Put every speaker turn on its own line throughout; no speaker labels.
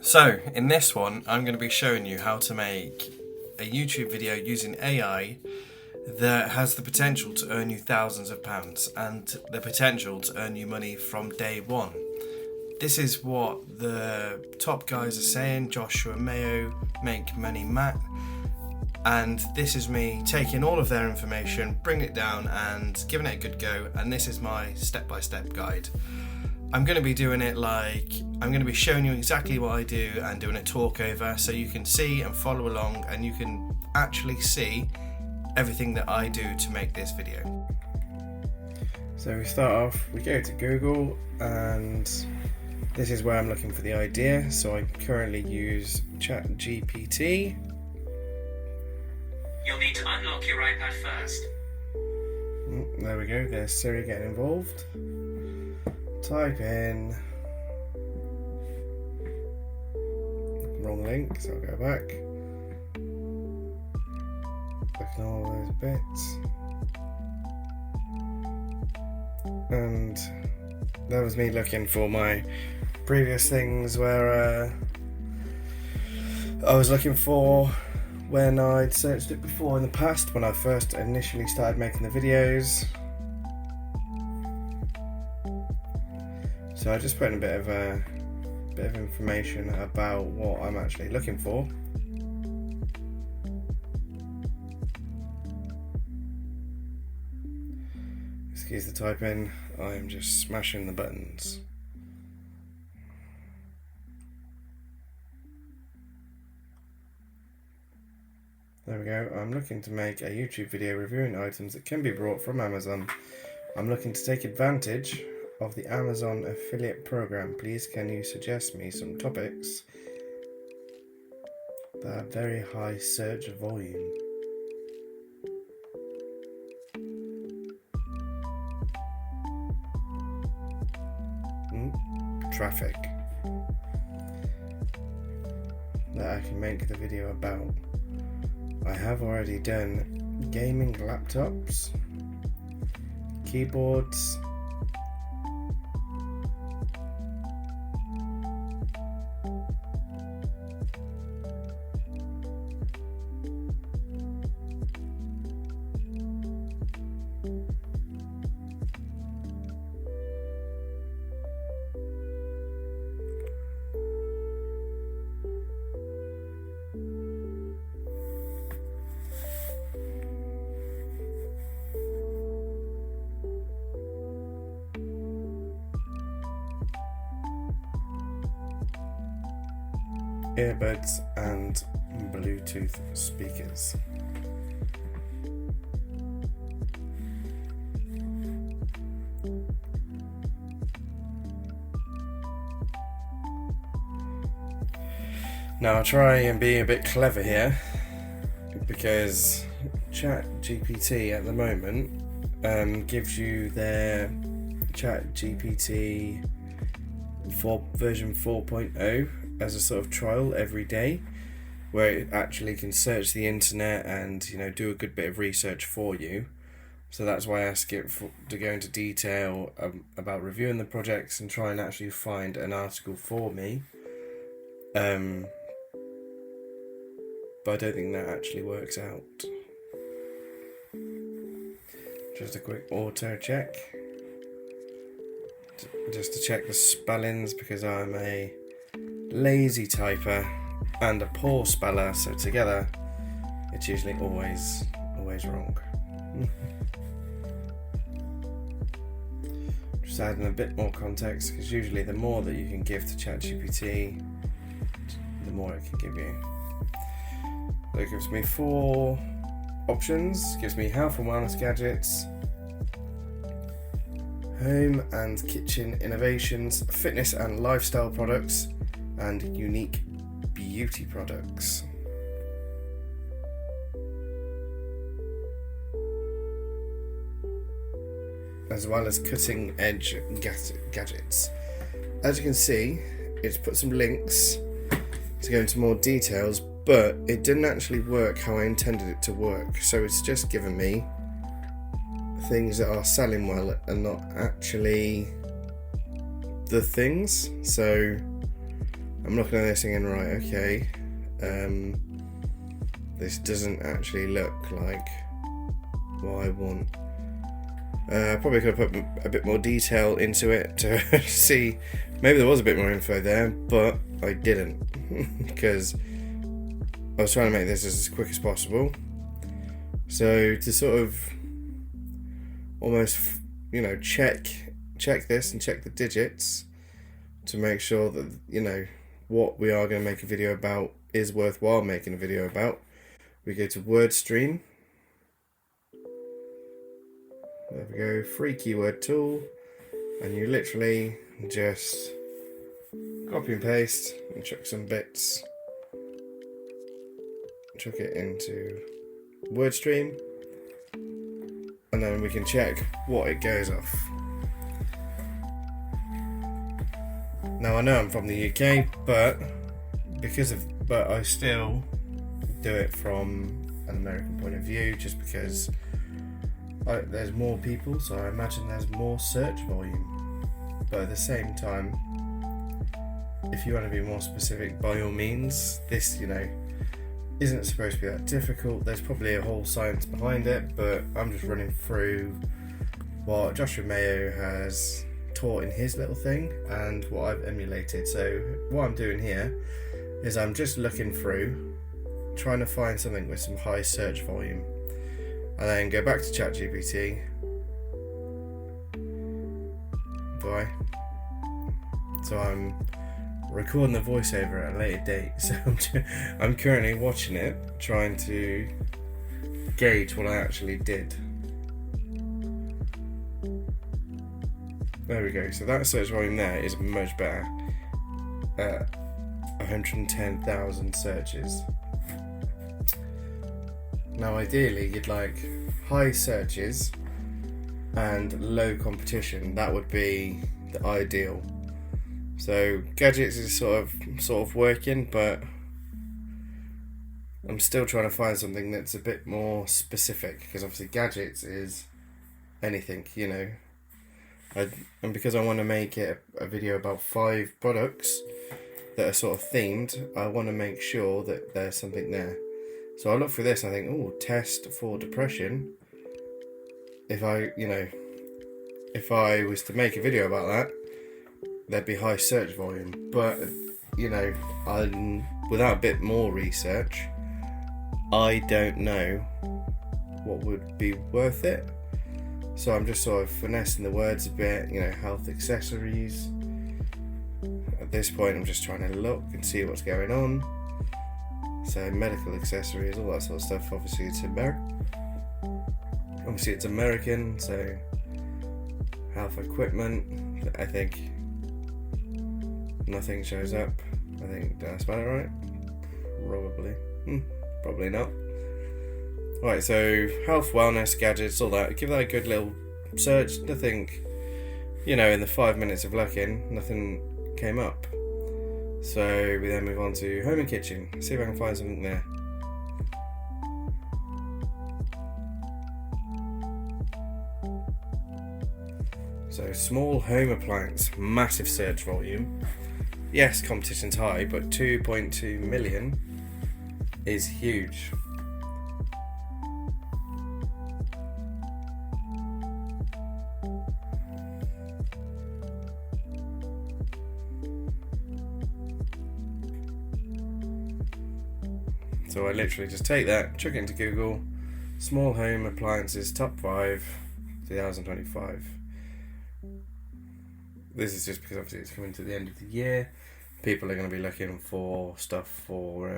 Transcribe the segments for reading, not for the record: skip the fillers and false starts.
So in this one I'm going to be showing you how to make a YouTube video using AI that has the potential to earn you thousands of pounds and the potential to earn you money from day one. This is what the top guys are saying, Joshua Mayo, Make Money Matt, and this is me taking all of their information, bringing it down and giving it a good go, and this is my step-by-step guide. I'm going to be doing it I'm going to be showing you exactly what I do and doing a talk over so you can see and follow along and you can actually see everything that I do to make this video.
So we start off, we go to Google, and this is where I'm looking for the idea. So I currently use ChatGPT.
You'll need to unlock your iPad first.
There we go, there's Siri getting involved. Type in wrong link, so I'll go back. Click on all those bits. And that was me looking for my previous things where I was looking for when I'd searched it before in the past when I first initially started making the videos. So I just put in a bit of information about what I'm actually looking for. Excuse the typing, I am just smashing the buttons. There we go, I'm looking to make a YouTube video reviewing items that can be brought from Amazon. I'm looking to take advantage of the Amazon affiliate program. Please can you suggest me some topics that have very high search volume? Traffic that I can make the video about. I have already done gaming laptops, keyboards, earbuds and Bluetooth speakers. Now I'll try and be a bit clever here because ChatGPT at the moment gives you their ChatGPT version 4.0 as a sort of trial every day, where it actually can search the internet and do a good bit of research for you. So that's why I ask it to go into detail about reviewing the projects and try and actually find an article for me. But I don't think that actually works out. Just a quick auto check, just to check the spellings, because I'm a lazy typer and a poor speller, so together it's usually always wrong. Just adding a bit more context, because usually the more that you can give to ChatGPT, the more it can give you. So it gives me 4 options. Gives me health and wellness gadgets, home and kitchen innovations, fitness and lifestyle products, and unique beauty products. As well as cutting edge gadgets. As you can see, it's put some links to go into more details, but it didn't actually work how I intended it to work. So it's just given me things that are selling well and not actually the things. So I'm looking at this thinking, right, okay, this doesn't actually look like what I want. Probably could have put a bit more detail into it to see, maybe there was a bit more info there, but I didn't, because I was trying to make this as quick as possible. So to sort of almost, check this and check the digits to make sure that, what we are going to make a video about is worthwhile making a video about, we go to word stream. There we go, free keyword tool, and you literally just copy and paste and chuck some bits, chuck it into word stream, and then we can check what it goes off. Now I know I'm from the UK, but I still do it from an American point of view, just because there's more people, so I imagine there's more search volume. But at the same time, if you want to be more specific, by all means, this, isn't supposed to be that difficult. There's probably a whole science behind it, but I'm just running through what Joshua Mayo has taught in his little thing and what I've emulated. So what I'm doing here is I'm just looking through, trying to find something with some high search volume, and then go back to ChatGPT. So I'm recording the voiceover at a later date, so I'm currently watching it, trying to gauge what I actually did. There we go, so that search volume there is much better at 110,000 searches. Now ideally you'd like high searches and low competition. That would be the ideal. So gadgets is sort of working, but I'm still trying to find something that's a bit more specific, because obviously gadgets is anything, and because I want to make it a video about 5 products that are sort of themed, I want to make sure that there's something there. So I look through this and I think, test for depression. If I was to make a video about that, there'd be high search volume. But, without a bit more research, I don't know what would be worth it. So I'm just sort of finessing the words a bit, health accessories. At this point, I'm just trying to look and see what's going on. So medical accessories, all that sort of stuff. Obviously it's American, so health equipment, I think nothing shows up. I think, did I spell it right? Probably not. Right, so health, wellness, gadgets, all that. Give that a good little search. Nothing, in the 5 minutes of looking, nothing came up. So we then move on to home and kitchen. See if I can find something there. So small home appliance, massive search volume. Yes, competition's high, but 2.2 million is huge. So I literally just take that, chuck it into Google, small home appliances top 5, 2025. This is just because obviously it's coming to the end of the year. People are going to be looking for stuff for,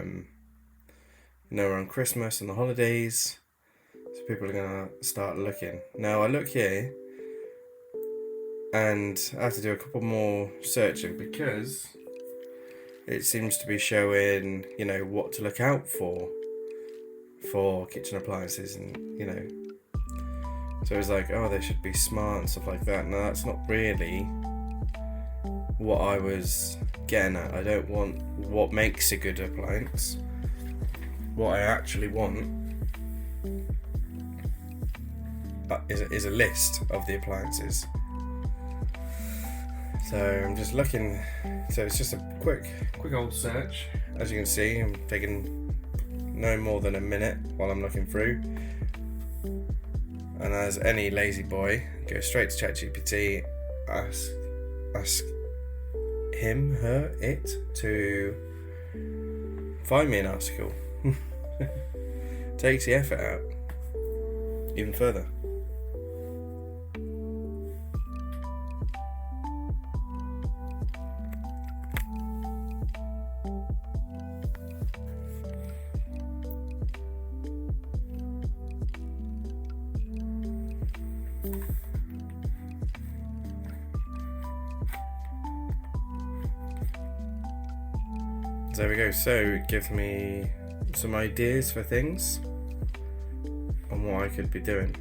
around Christmas and the holidays. So people are going to start looking. Now I look here and I have to do a couple more searching because it seems to be showing, what to look out for kitchen appliances, and, so it's like, they should be smart and stuff like that. No, that's not really what I was getting at. I don't want what makes a good appliance. What I actually want is a list of the appliances. So I'm just looking. So it's just a quick old search. As you can see, I'm taking no more than a minute while I'm looking through. And as any lazy boy, go straight to ChatGPT, ask him, her, it to find me an article. Takes the effort out even further. There we go. So it gives me some ideas for things on what I could be doing.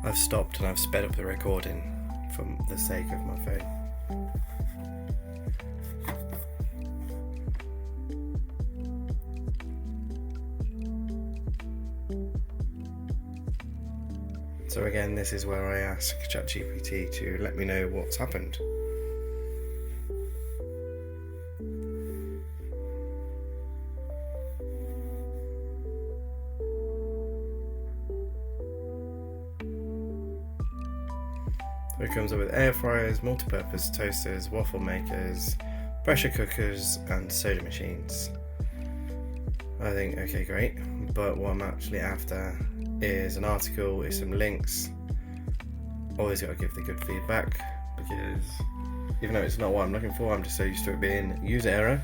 I've stopped and I've sped up the recording for the sake of my phone. So again, this is where I ask ChatGPT to let me know what's happened. So it comes up with air fryers, multi-purpose toasters, waffle makers, pressure cookers and soda machines. I think, okay, great, but what I'm actually after is an article with some links. Always got to give the good feedback, because even though it's not what I'm looking for, I'm just so used to it being user error.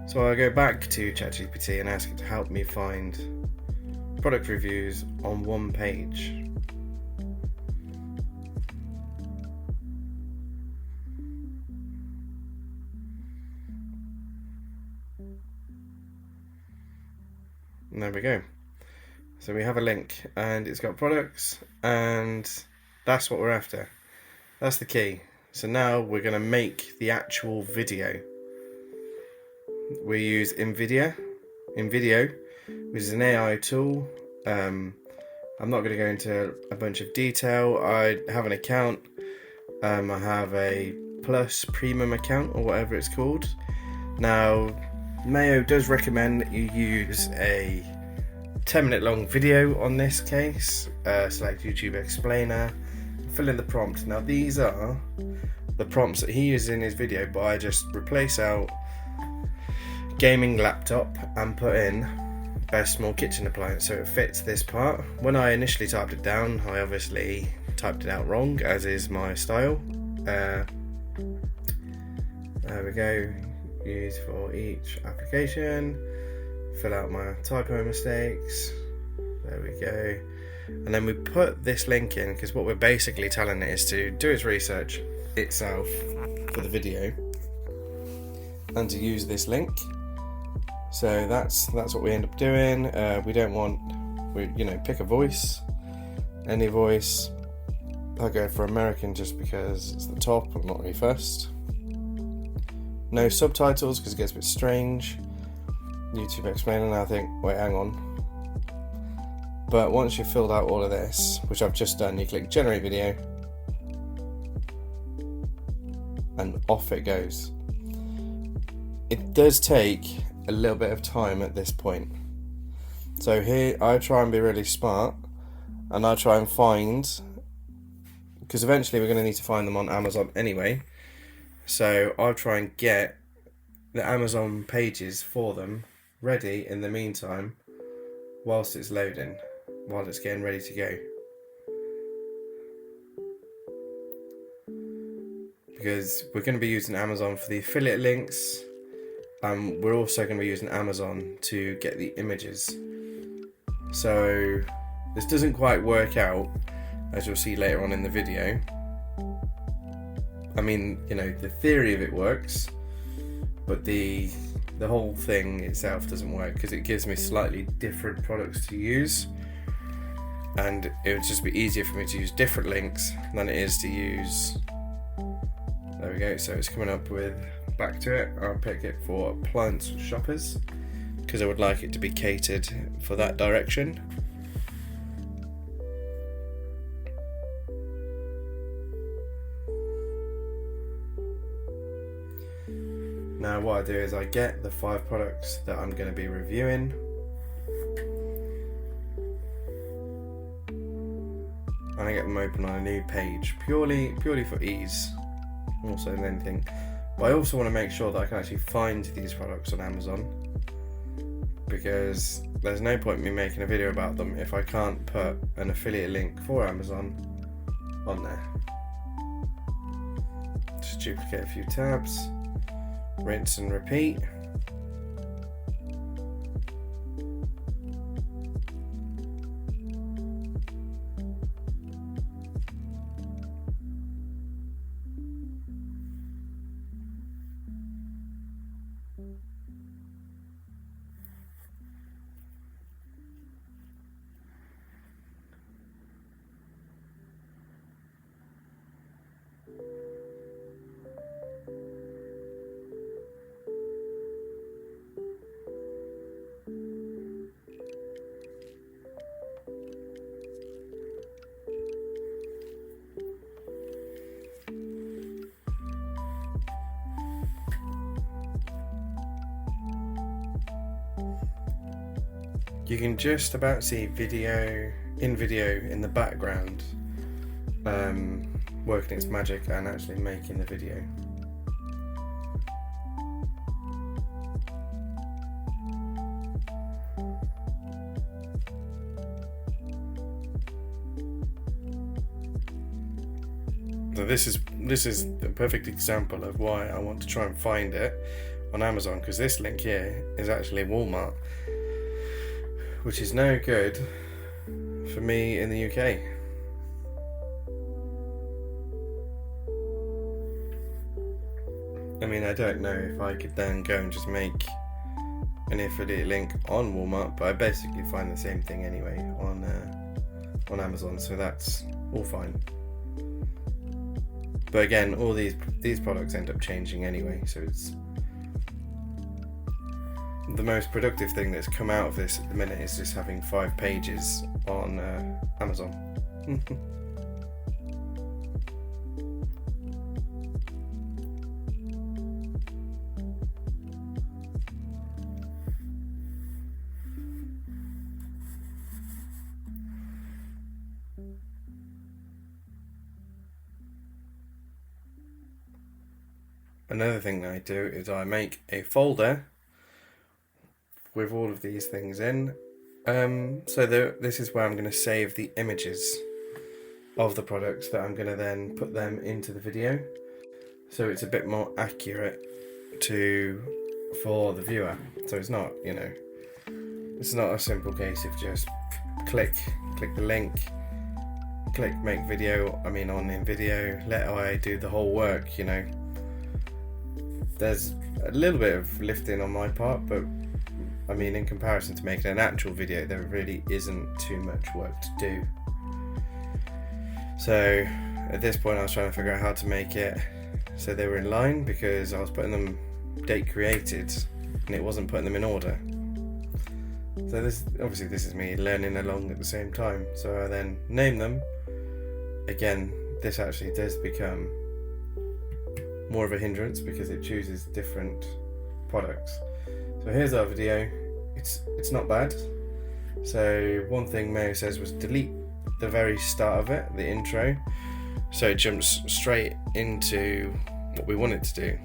So I go back to ChatGPT and ask it to help me find product reviews on one page. And there we go. So we have a link and it's got products, and that's what we're after. That's the key. So now we're going to make the actual video. We use InVideo, which is an AI tool. I'm not going to go into a bunch of detail. I have an account. I have a Plus Premium account, or whatever it's called. Now, Mayo does recommend that you use a 10-minute long video on this case. Select YouTube Explainer, fill in the prompt. Now these are the prompts that he uses in his video, but I just replace out gaming laptop and put in best small kitchen appliance, so it fits this part. When I initially typed it down, I obviously typed it out wrong, as is my style. There we go. Use for each application, fill out my typo mistakes, there we go, and then we put this link in, because what we're basically telling it is to do its research itself for the video and to use this link. So that's what we end up doing. We don't want, pick a voice, any voice. I'll go for American just because it's the top. I'm not really fussed. No subtitles because it gets a bit strange. YouTube Explainer, and I think, wait, hang on. But once you've filled out all of this, which I've just done, you click Generate Video, and off it goes. It does take a little bit of time at this point. So here, I try and be really smart, and I try and find, because eventually we're going to need to find them on Amazon anyway. So I'll try and get the Amazon pages for them ready in the meantime, whilst it's loading, while it's getting ready to go. Because we're going to be using Amazon for the affiliate links, and we're also going to be using Amazon to get the images. So this doesn't quite work out, as you'll see later on in the video. I mean, you know, the theory of it works, but the whole thing itself doesn't work, because it gives me slightly different products to use, and it would just be easier for me to use different links than it is to use. There we go. So it's coming up with, back to it, I'll pick it for appliance shoppers, because I would like it to be catered for that direction. Now what I do is I get the 5 products that I'm going to be reviewing, and I get them open on a new page, purely for ease, more so than anything. But I also want to make sure that I can actually find these products on Amazon, because there's no point in me making a video about them if I can't put an affiliate link for Amazon on there. Just duplicate a few tabs, rinse and repeat. You can just about see video in the background working its magic and actually making the video. So this is a perfect example of why I want to try and find it on Amazon, because this link here is actually Walmart, which is no good for me in the UK. I mean, I don't know if I could then go and just make an affiliate link on Walmart, but I basically find the same thing anyway on Amazon, so that's all fine. But again, all these products end up changing anyway, so it's the most productive thing that's come out of this at the minute is just having 5 pages on Amazon. Another thing that I do is I make a folder with all of these things in. This is where I'm going to save the images of the products that I'm going to then put them into the video, so it's a bit more accurate for the viewer. So it's not, you know, it's not a simple case of just click the link, click make video, on in video, let AI do the whole work, you know. There's a little bit of lifting on my part, but I mean, in comparison to making an actual video, there really isn't too much work to do. So at this point I was trying to figure out how to make it so they were in line, because I was putting them date created and it wasn't putting them in order. So this is me learning along at the same time. So I then name them. Again, this actually does become more of a hindrance because it chooses different products. So here's our video. It's not bad. So one thing Mayo says was delete the very start of it, the intro, so it jumps straight into what we want it to do.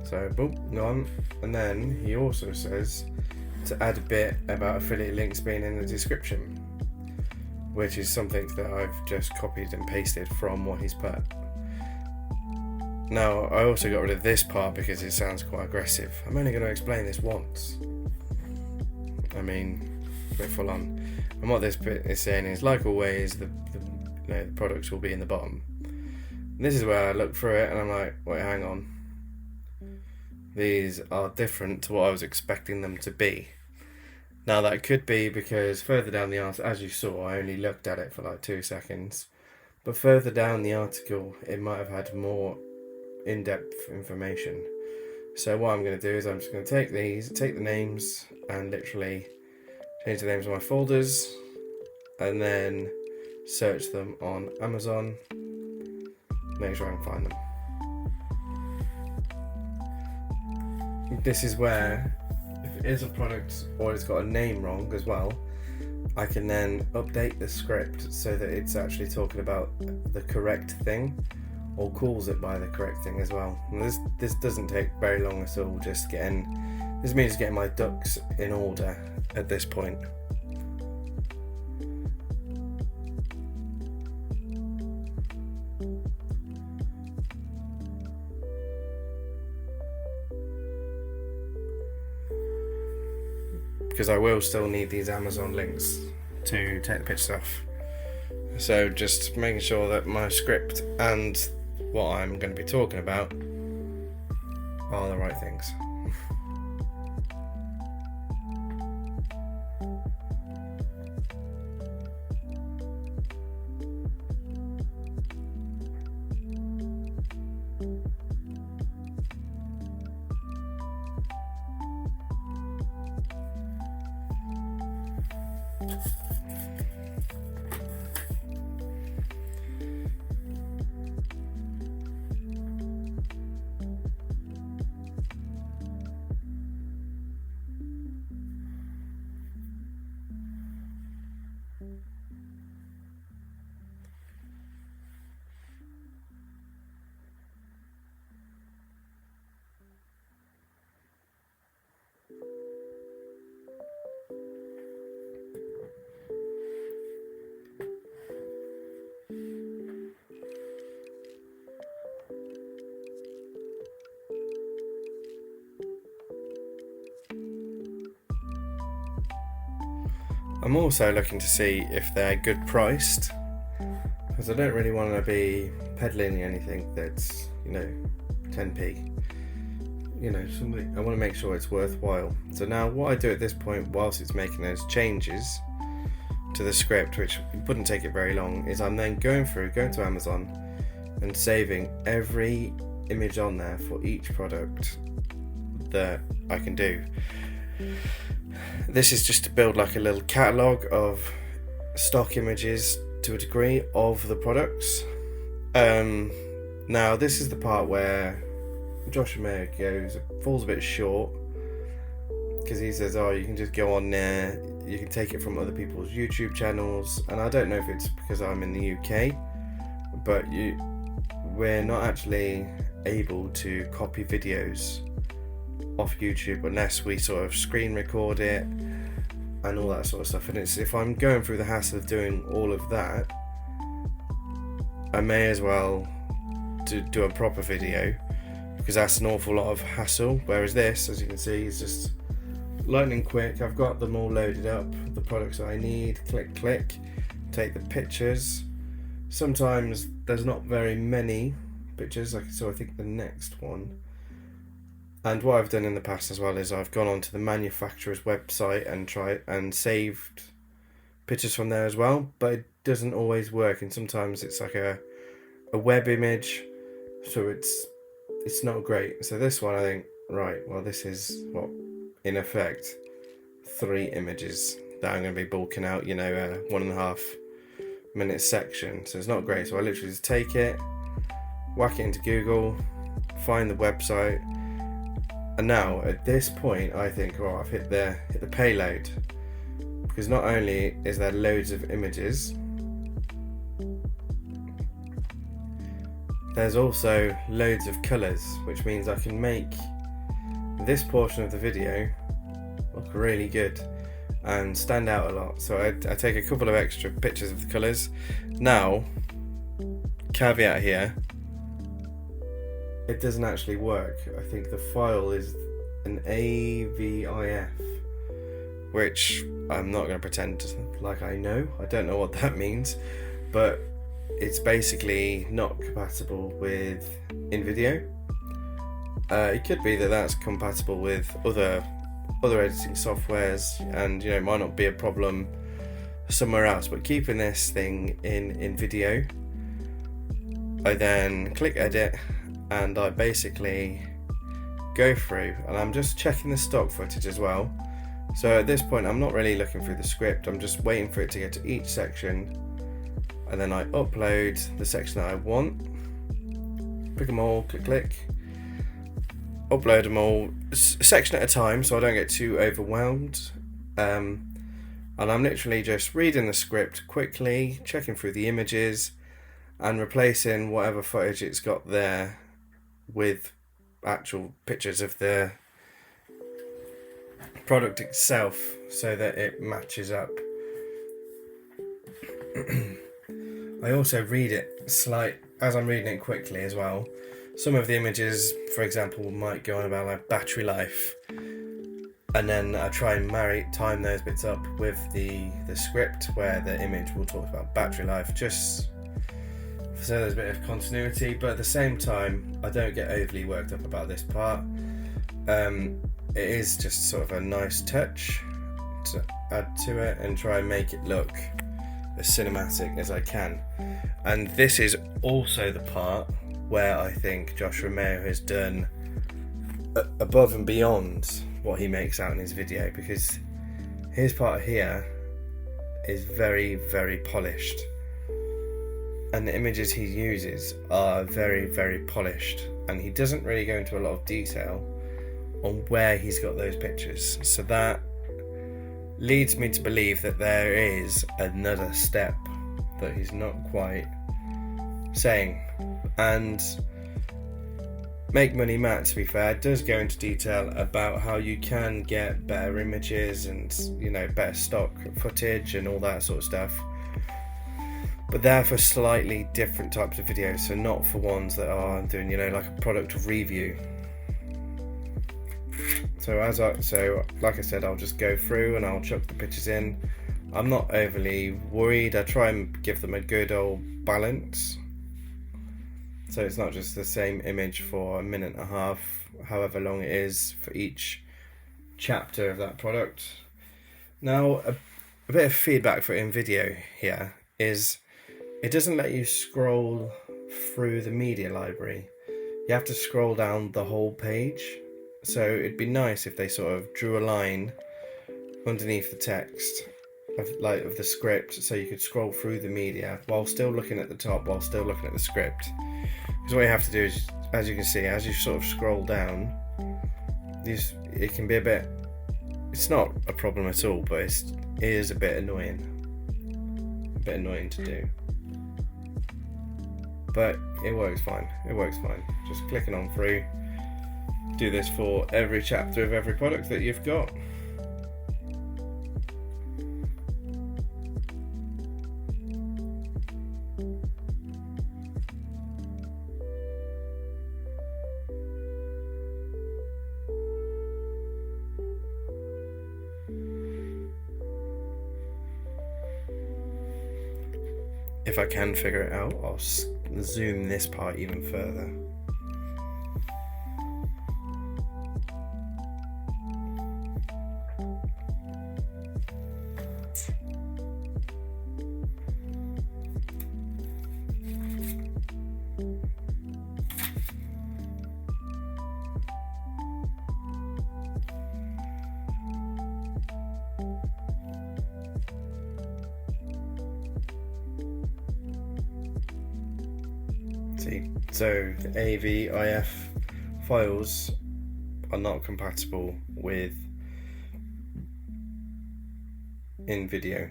So boom, gone. And then he also says to add a bit about affiliate links being in the description, which is something that I've just copied and pasted from what he's put. Now, I also got rid of this part because it sounds quite aggressive. I'm only going to explain this once. I mean, a bit full on. And what this bit is saying is, like always, the products will be in the bottom. And this is where I look through it and I'm like, wait, hang on. These are different to what I was expecting them to be. Now, that could be because further down the article, as you saw, I only looked at it for like 2 seconds. But further down the article, it might have had more in-depth information. So what I'm going to do is I'm just going to take the names and literally change the names of my folders and then search them on Amazon, make sure I can find them. This is where, if it is a product or it's got a name wrong as well, I can then update the script so that it's actually talking about the correct thing, or calls it by the correct thing as well. And this doesn't take very long at all. This means getting my ducks in order at this point. Because I will still need these Amazon links to take the pictures off. So just making sure that my script and what I'm going to be talking about are the right things. I'm also looking to see if they're good priced, because I don't really want to be peddling anything that's 10p. Something I want to make sure it's worthwhile. So now what I do at this point, whilst it's making those changes to the script, which wouldn't take it very long, is I'm then going to Amazon and saving every image on there for each product that I can do. This is just to build like a little catalogue of stock images to a degree of the products. Now this is the part where Joshua Mayer falls a bit short, because he says, you can just go on there, you can take it from other people's YouTube channels, and I don't know if it's because I'm in the UK, but we're not actually able to copy videos off YouTube unless we sort of screen record it and all that sort of stuff. And if I'm going through the hassle of doing all of that, I may as well do a proper video, because that's an awful lot of hassle. Whereas this, as you can see, is just lightning quick. I've got them all loaded up, the products I need, click, take the pictures. Sometimes there's not very many pictures, so I think the next one. And what I've done in the past as well is I've gone onto the manufacturer's website and saved pictures from there as well, but it doesn't always work, and sometimes it's like a web image, so it's not great. So this one, I think, right, well, this is in effect 3 images that I'm going to be bulking out, a 1.5 minute section, so it's not great. So I literally just take it, whack it into Google, find the website. And now at this point, I think, I've hit the payload, because not only is there loads of images, there's also loads of colours, which means I can make this portion of the video. look really good and stand out a lot. So I take a couple of extra pictures of the colours. Now, caveat here, it doesn't actually work. I think the file is an AVIF, which I'm not going to pretend like I know. I don't know what that means, but it's basically not compatible with InVideo. It could be that that's compatible with other editing softwares, and it might not be a problem somewhere else. But keeping this thing in video, I then click edit, and I basically go through, and I'm just checking the stock footage as well. So at this point, I'm not really looking through the script. I'm just waiting for it to get to each section, and then I upload the section that I want. Pick them all, click. Upload them all section at a time, so I don't get too overwhelmed. And I'm literally just reading the script quickly, checking through the images, and replacing whatever footage it's got there with actual pictures of the product itself, so that it matches up. I also read it as I'm reading it quickly as well. Some of the images, for example, might go on about like battery life, and then I try and time those bits up with the script, where the image will talk about battery life, just so there's a bit of continuity. But at the same time, I don't get overly worked up about this part. It is just sort of a nice touch to add to it and try and make it look as cinematic as I can. And this is also the part where I think Josh Romeo has done above and beyond what he makes out in his video, because his part here is very, very polished, and the images he uses are very, very polished, and he doesn't really go into a lot of detail on where he's got those pictures. So that leads me to believe that there is another step that he's not quite saying. And Make Money Matt, to be fair, does go into detail about how you can get better images and better stock footage and all that sort of stuff, but they're for slightly different types of videos, so not for ones that are doing like a product review. So like I said, I'll just go through and I'll chuck the pictures in. I'm not overly worried. I try and give them a good old balance, so it's not just the same image for a minute and a half, however long it is for each chapter of that product. Now, a bit of feedback for InVideo here is it doesn't let you scroll through the media library. You have to scroll down the whole page. So it'd be nice if they sort of drew a line underneath the text of the script, so you could scroll through the media while still looking at the top, while still looking at the script. Because what you have to do is, as you can see, as you sort of scroll down, it can be a bit. It's not a problem at all, but it is a bit annoying. A bit annoying to do. But it works fine. Just clicking on through. Do this for every chapter of every product that you've got. If I can figure it out, I'll zoom this part even further. So the AVIF files are not compatible with InVideo,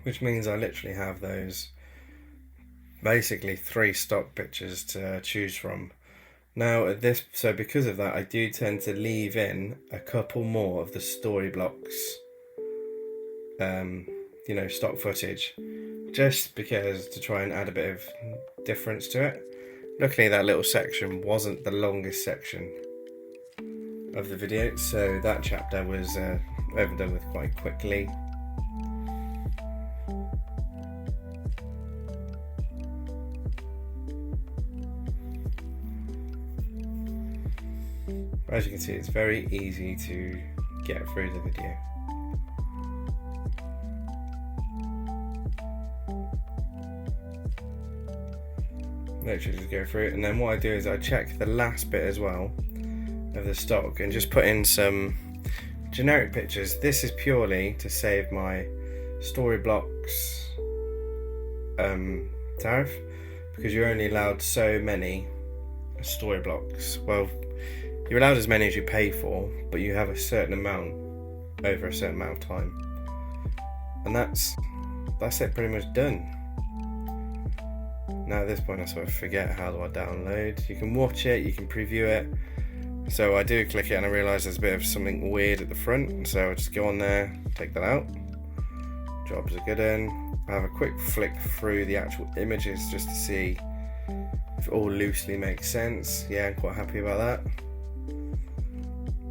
which means I literally have those basically 3 stock pictures to choose from. Now because of that, I do tend to leave in a couple more of the story blocks, stock footage, just because to try and add a bit of difference to it. Luckily that little section wasn't the longest section of the video, so that chapter was overdone with quite quickly. As you can see, it's very easy to get through the video. Literally just go through it, and then what I do is I check the last bit as well of the stock and just put in some generic pictures. This is purely to save my story blocks tariff, because you're only allowed so many story blocks. Well, you're allowed as many as you pay for, but you have a certain amount over a certain amount of time, and that's it, pretty much done. Now at this point I sort of forget how do I download. You can watch it, you can preview it. So I do click it and I realise there's a bit of something weird at the front, so I just go on there, take that out. Jobs are good in. I have a quick flick through the actual images just to see if it all loosely makes sense. Yeah, I'm quite happy about that.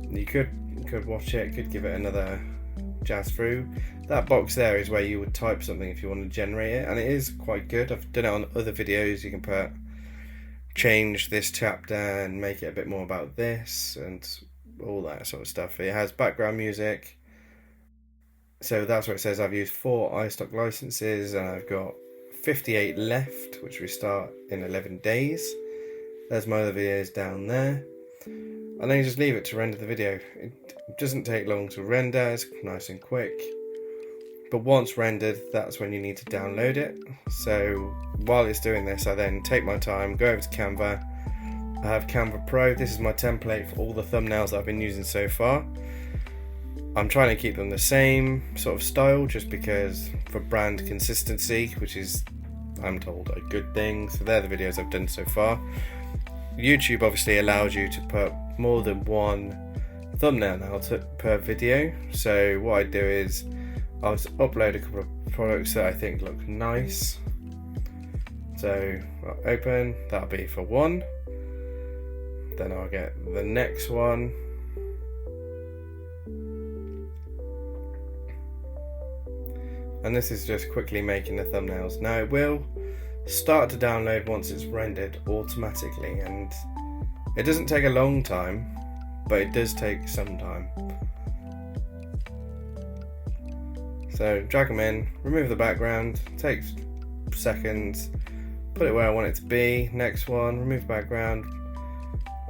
You could watch it, could give it another jazz through. That box there is where you would type something if you want to generate it, and it is quite good. I've done it on other videos. You can change this chapter and make it a bit more about this and all that sort of stuff. It has background music, so that's where it says I've used 4 iStock licenses and I've got 58 left, which we start in 11 days. There's my other videos down there, and then you just leave it to render the video. It doesn't take long to render, it's nice and quick. But once rendered, that's when you need to download it. So while it's doing this, I then take my time, go over to Canva. I have Canva Pro. This is my template for all the thumbnails that I've been using so far. I'm trying to keep them the same sort of style, just because for brand consistency, which is, I'm told, a good thing. So they're the videos I've done so far. YouTube obviously allows you to put more than one thumbnail now per video. So what I do is I'll just upload a couple of products that I think look nice. So I'll open, that'll be for one. Then I'll get the next one. And this is just quickly making the thumbnails. Now it will start to download once it's rendered automatically, and it doesn't take a long time, but it does take some time. So drag them in, remove the background, takes seconds, put it where I want it to be. Next one, remove the background,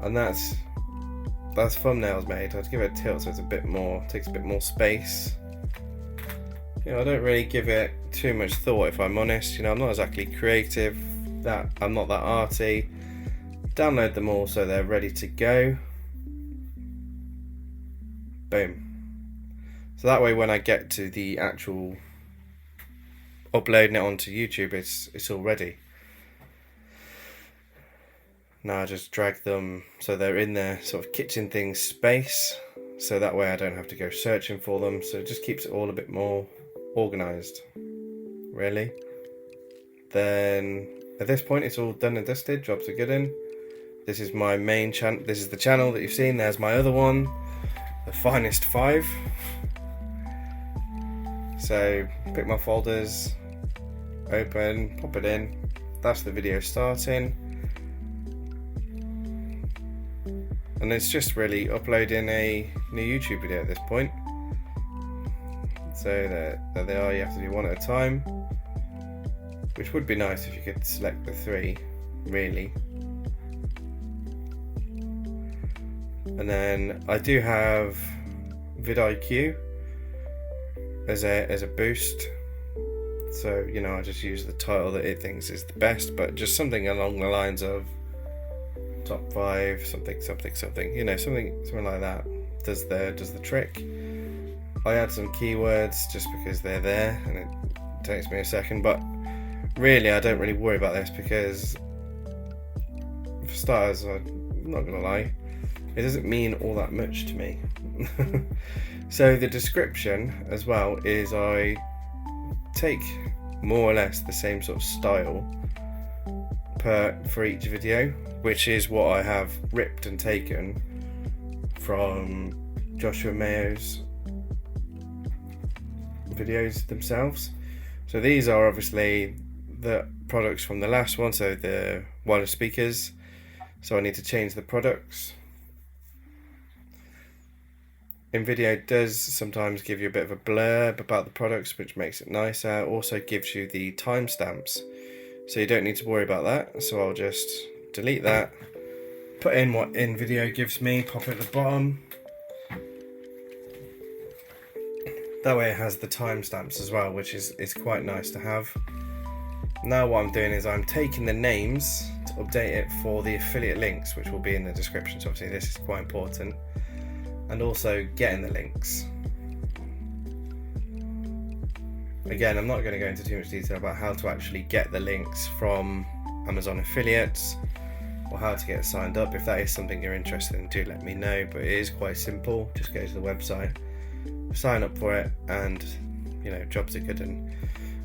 and that's thumbnails made. I'd give it a tilt so it's takes a bit more space. I don't really give it too much thought, if I'm honest. I'm not exactly creative. I'm not that arty. Download them all so they're ready to go. Boom. So that way, when I get to the actual uploading it onto YouTube, it's all ready. Now I just drag them so they're in their sort of kitchen thing space, so that way I don't have to go searching for them. So it just keeps it all a bit more organised, really. Then at this point it's all done and dusted, jobs are good in. This is my main channel. This is the channel that you've seen. There's my other one, the Finest 5. So pick my folders, open, pop it in. That's the video starting, and it's just really uploading a new YouTube video at this point. So there they are. You have to do one at a time, which would be nice if you could select the 3, really. And then I do have vidIQ as a boost. So I just use the title that it thinks is the best, but just something along the lines of top 5, something, something like that. Does the trick. I add some keywords just because they're there, and it takes me a second, but really I don't really worry about this, because for starters I'm not gonna lie, it doesn't mean all that much to me. So the description as well is I take more or less the same sort of style for each video, which is what I have ripped and taken from Joshua Mayo's videos themselves. So these are obviously the products from the last one, so the wireless speakers. So I need to change the products. InVideo does sometimes give you a bit of a blurb about the products, which makes it nicer. It also gives you the timestamps, so you don't need to worry about that. So I'll just delete that, put in what InVideo gives me, pop it at the bottom. That way it has the timestamps as well, which is quite nice to have. Now what I'm doing is I'm taking the names to update it for the affiliate links, which will be in the description. So obviously this is quite important. And also getting the links. Again, I'm not going to go into too much detail about how to actually get the links from Amazon affiliates or how to get signed up. If that is something you're interested in, do let me know, but it is quite simple. Just go to the website, sign up for it, and jobs are good. And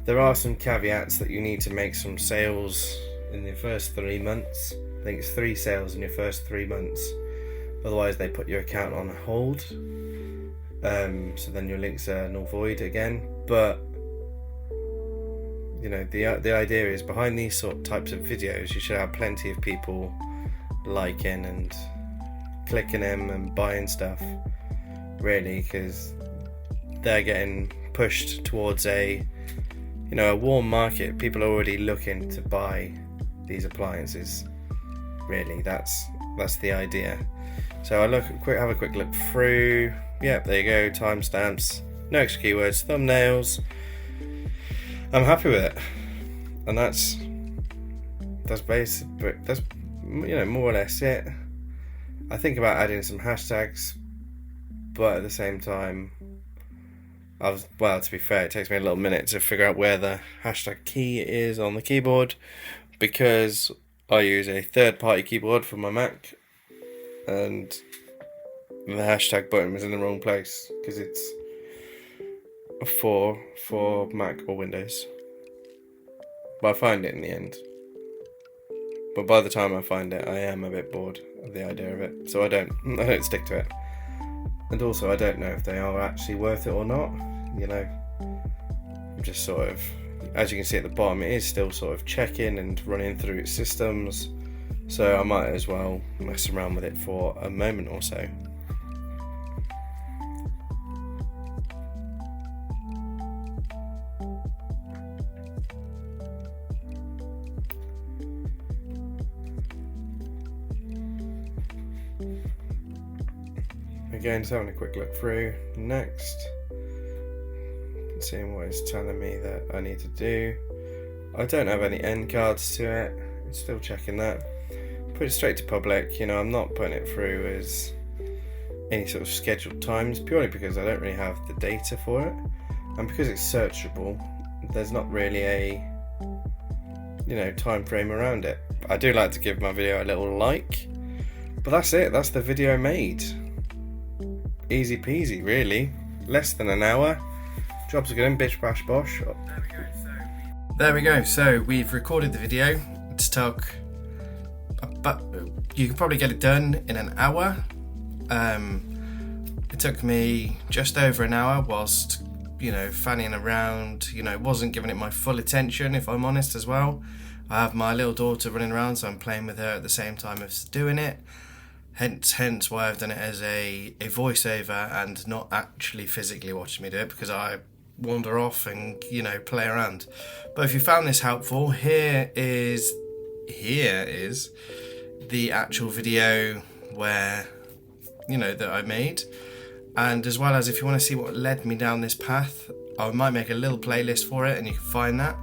there are some caveats that you need to make some sales in the first 3 months. I think it's 3 sales in your first 3 months. Otherwise they put your account on hold, so then your links are null void again. But the idea is, behind these sort of types of videos you should have plenty of people liking and clicking them and buying stuff, really, because they're getting pushed towards a warm market. People are already looking to buy these appliances, really. That's the idea. So I have a quick look through. Yep, there you go, timestamps, no extra keywords, thumbnails. I'm happy with it, and that's basic. That's more or less it. I think about adding some hashtags, but at the same time, to be fair, it takes me a little minute to figure out where the hashtag key is on the keyboard, because I use a third-party keyboard for my Mac, and the hashtag button was in the wrong place because it's for Mac or Windows. But I find it in the end. But by the time I find it, I am a bit bored of the idea of it, so I don't stick to it. And also, I don't know if they are actually worth it or not. I'm just sort of, as you can see at the bottom, it is still sort of checking and running through its systems. So I might as well mess around with it for a moment or so. Again, just having a quick look through. Next, seeing what it's telling me that I need to do. I don't have any end cards to it. It's still checking that. Put it straight to public. I'm not putting it through as any sort of scheduled times, purely because I don't really have the data for it, and because it's searchable, there's not really a time frame around it. I do like to give my video a little like, but that's it. That's the video made. Easy peasy, really. Less than an hour. Jobs are good, bish bash bosh.
There we go. So we've recorded the video. It's took about, you could probably get it done in an hour. It took me just over an hour whilst fanning around. Wasn't giving it my full attention, if I'm honest, as well. I have my little daughter running around, so I'm playing with her at the same time as doing it. Hence why I've done it as a voiceover and not actually physically watching me do it, because I wander off and play around. But if you found this helpful, here is the actual video where that I made. And as well as, if you want to see what led me down this path, I might make a little playlist for it and you can find that.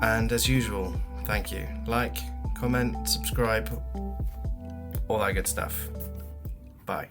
And as usual, thank you. Like, comment, subscribe, all that good stuff. Bye.